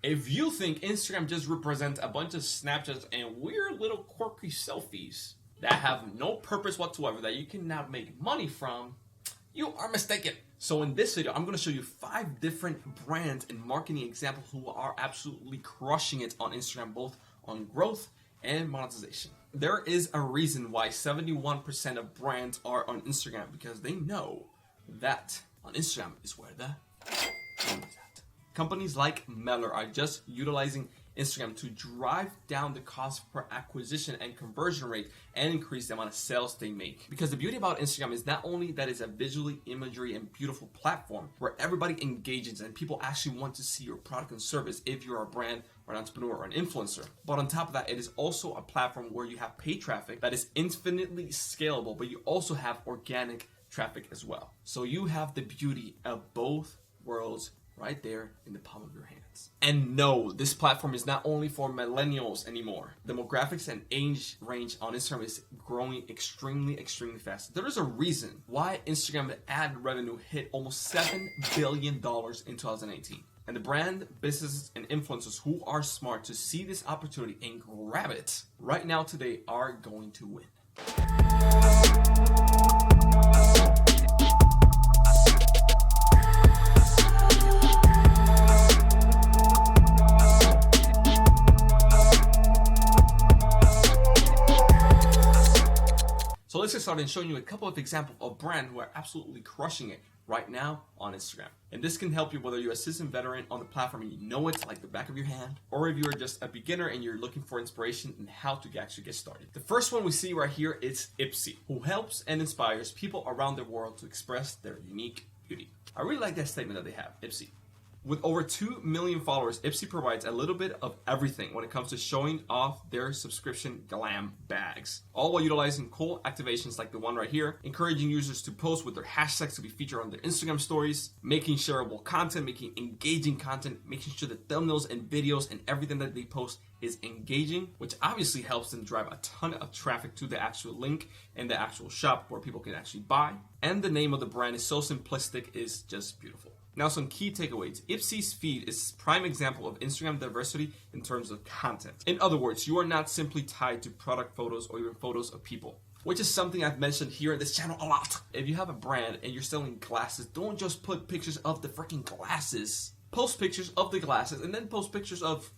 If you think Instagram just represents a bunch of Snapchats and weird little quirky selfies that have no purpose whatsoever that you cannot make money from, you are mistaken. So in this video, I'm going to show you 5 different brands and marketing examples who are absolutely crushing it on Instagram, both on growth and monetization. There is a reason why 71% of brands are on Instagram, because they know that on Instagram is where the money is at. Companies like MILLIONAIRE are just utilizing Instagram to drive down the cost per acquisition and conversion rate and increase the amount of sales they make. Because the beauty about Instagram is not only that it's a visually imagery and beautiful platform where everybody engages and people actually want to see your product and service if you're a brand or an entrepreneur or an influencer, but on top of that, it is also a platform where you have paid traffic that is infinitely scalable, but you also have organic traffic as well. So you have the beauty of both worlds right there in the palm of your hands. And no, this platform is not only for millennials anymore. Demographics and age range on Instagram is growing extremely fast. There is a reason why Instagram ad revenue hit almost $7 billion in 2018. And the brand, businesses, and influencers who are smart to see this opportunity and grab it right now today are going to win. So let's get started in showing you a couple of examples of brands who are absolutely crushing it right now on Instagram. And this can help you whether you're a seasoned veteran on the platform and you know it like the back of your hand, or if you're just a beginner and you're looking for inspiration in how to actually get started. The first one we see right here is Ipsy, who helps and inspires people around the world to express their unique beauty. I really like that statement that they have, Ipsy. With over 2 million followers, Ipsy provides a little bit of everything when it comes to showing off their subscription glam bags, all while utilizing cool activations like the one right here, encouraging users to post with their hashtags to be featured on their Instagram stories, making shareable content, making engaging content, making sure the thumbnails and videos and everything that they post is engaging, which obviously helps them drive a ton of traffic to the actual link and the actual shop where people can actually buy. And the name of the brand is so simplistic, is just beautiful. Now, some key takeaways. Ipsy's feed is a prime example of Instagram diversity in terms of content. In other words, you are not simply tied to product photos or even photos of people, which is something I've mentioned here in this channel a lot. If you have a brand and you're selling glasses, don't just put pictures of the freaking glasses. Post pictures of the glasses and then post pictures of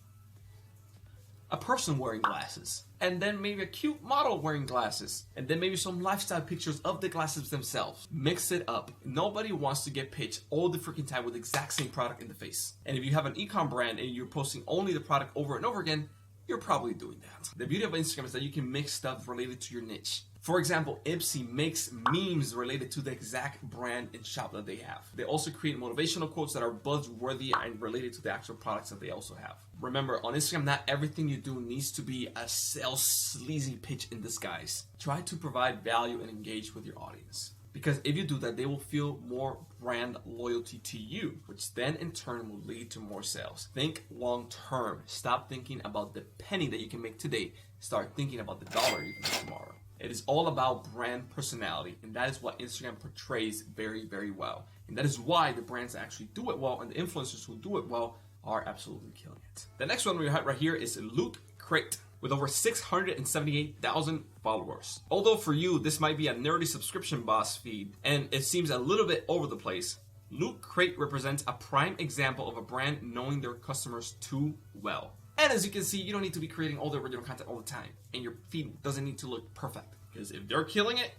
a person wearing glasses, and then maybe a cute model wearing glasses, and then maybe some lifestyle pictures of the glasses themselves. Mix it up. Nobody wants to get pitched all the freaking time with the exact same product in the face. And if you have an e-com brand and you're posting only the product over and over again, you're probably doing that. The beauty of Instagram is that you can mix stuff related to your niche. For example, Ipsy makes memes related to the exact brand and shop that they have. They also create motivational quotes that are buzzworthy and related to the actual products that they also have. Remember, on Instagram, not everything you do needs to be a sales sleazy pitch in disguise. Try to provide value and engage with your audience. Because if you do that, they will feel more brand loyalty to you, which then in turn will lead to more sales. Think long term. Stop thinking about the penny that you can make today. Start thinking about the dollar you can make tomorrow. It is all about brand personality, and that is what Instagram portrays very well. And that is why the brands that actually do it well and the influencers who do it well are absolutely killing it. The next one we have right here is Loot Crate, with over 678,000 followers. Although for you, this might be a nerdy subscription boss feed, and it seems a little bit over the place, Loot Crate represents a prime example of a brand knowing their customers too well. And as you can see, you don't need to be creating all the original content all the time, and your feed doesn't need to look perfect, because if they're killing it,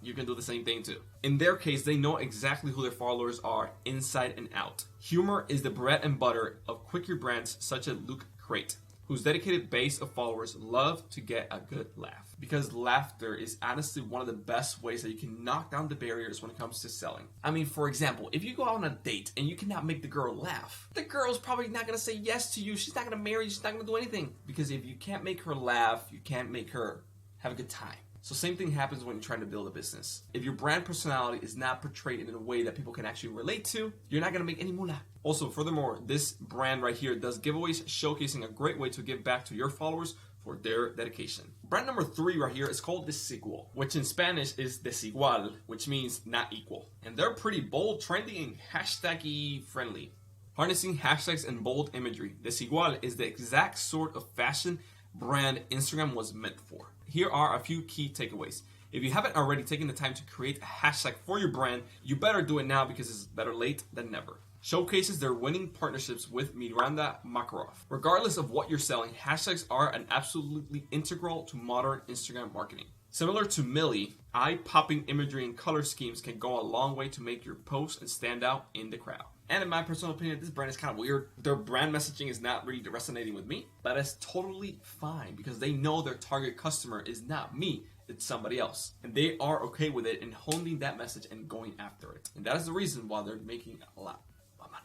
you can do the same thing too. In their case, they know exactly who their followers are inside and out. Humor is the bread and butter of quickie brands such as Loot Crate, whose dedicated base of followers love to get a good laugh. Because laughter is honestly one of the best ways that you can knock down the barriers when it comes to selling. I mean, for example, if you go out on a date and you cannot make the girl laugh, the girl's probably not gonna say yes to you. She's not gonna marry you. She's not gonna do anything. Because if you can't make her laugh, you can't make her have a good time. So same thing happens when you're trying to build a business. If your brand personality is not portrayed in a way that people can actually relate to, you're not gonna make any moolah. Also, furthermore, this brand right here does giveaways, showcasing a great way to give back to your followers for their dedication. Brand number 3 right here is called Desigual, which in Spanish is desigual, which means not equal. And they're pretty bold, trendy, and hashtaggy friendly. Harnessing hashtags and bold imagery. Desigual is the exact sort of fashion brand Instagram was meant for. Here are a few key takeaways. If you haven't already taken the time to create a hashtag for your brand, you better do it now because it's better late than never. Showcases their winning partnerships with Miranda Makarov. Regardless of what you're selling, hashtags are an absolutely integral to modern Instagram marketing. Similar to Millie, eye-popping imagery and color schemes can go a long way to make your post and stand out in the crowd. And in my personal opinion, this brand is kind of weird. Their brand messaging is not really resonating with me, but it's totally fine because they know their target customer is not me, it's somebody else. And they are okay with it and honing that message and going after it. And that is the reason why they're making a lot of money.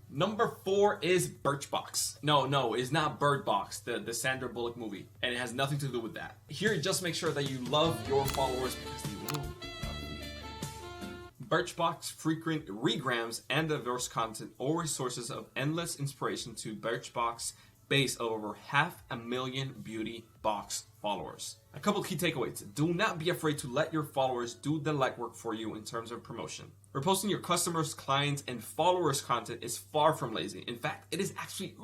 Number 4 is Birchbox. No, it's not Bird Box, the Sandra Bullock movie. And it has nothing to do with that. Here, just make sure that you love your followers because they will. Birchbox frequent regrams and diverse content or sources of endless inspiration to Birchbox base of over 500,000 beauty box followers. A couple key takeaways. Do not be afraid to let your followers do the legwork for you in terms of promotion. Reposting your customers, clients, and followers' content is far from lazy. In fact, it is actually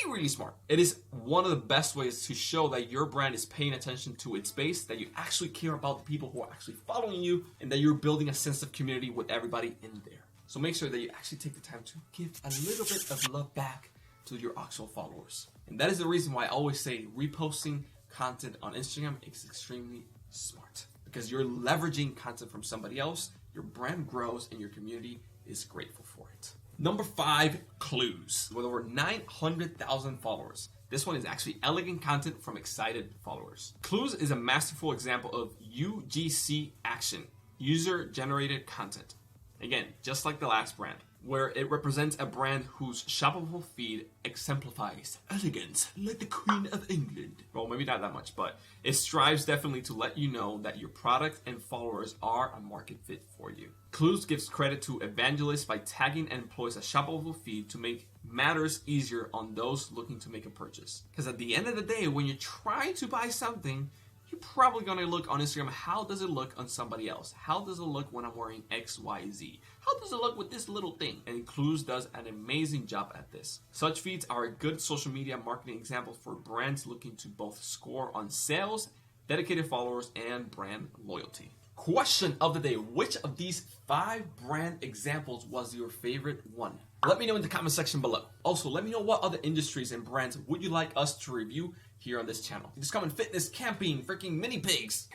really smart. It is one of the best ways to show that your brand is paying attention to its base, that you actually care about the people who are actually following you, and that you're building a sense of community with everybody in there. So make sure that you actually take the time to give a little bit of love back to your actual followers. And that is the reason why I always say reposting content on Instagram is extremely smart. Because you're leveraging content from somebody else, your brand grows, and your community is grateful for it. Number 5, Clues. With over 900,000 followers. This one is actually elegant content from excited followers. Clues is a masterful example of UGC action, user-generated content. Again, just like the last brand, where it represents a brand whose shoppable feed exemplifies elegance like the Queen of England. Well, maybe not that much, but it strives definitely to let you know that your product and followers are a market fit for you. Clues gives credit to evangelists by tagging and employs a shoppable feed to make matters easier on those looking to make a purchase. Because at the end of the day, when you try to buy something, you're probably going to look on Instagram, how does it look on somebody else? How does it look when I'm wearing XYZ? How does it look with this little thing? And Clues does an amazing job at this. Such feeds are a good social media marketing example for brands looking to both score on sales, dedicated followers, and brand loyalty. Question of the day. Which of these 5 brand examples was your favorite one? Let me know in the comment section below. Also, let me know what other industries and brands would you like us to review here on this channel. Just comment fitness, camping, freaking mini pigs.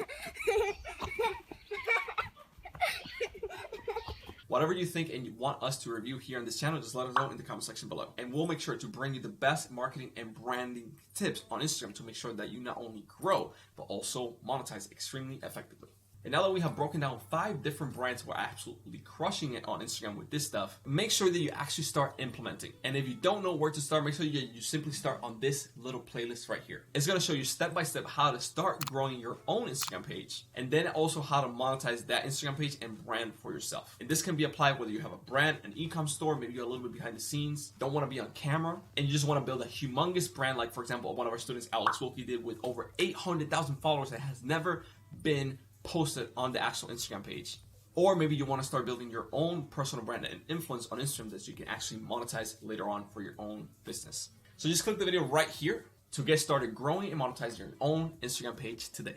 Whatever you think and you want us to review here on this channel, just let us know in the comment section below. And we'll make sure to bring you the best marketing and branding tips on Instagram to make sure that you not only grow, but also monetize extremely effectively. And now that we have broken down 5 different brands who are absolutely crushing it on Instagram with this stuff, make sure that you actually start implementing. And if you don't know where to start, make sure you simply start on this little playlist right here. It's going to show you step by step how to start growing your own Instagram page, and then also how to monetize that Instagram page and brand for yourself. And this can be applied whether you have a brand, an e-com store, maybe you're a little bit behind the scenes, don't want to be on camera, and you just want to build a humongous brand like, for example, one of our students, Alex Wilkie, did with over 800,000 followers that has never been posted on the actual Instagram page. Or maybe you want to start building your own personal brand and influence on Instagram that you can actually monetize later on for your own business. So just click the video right here to get started growing and monetizing your own Instagram page today.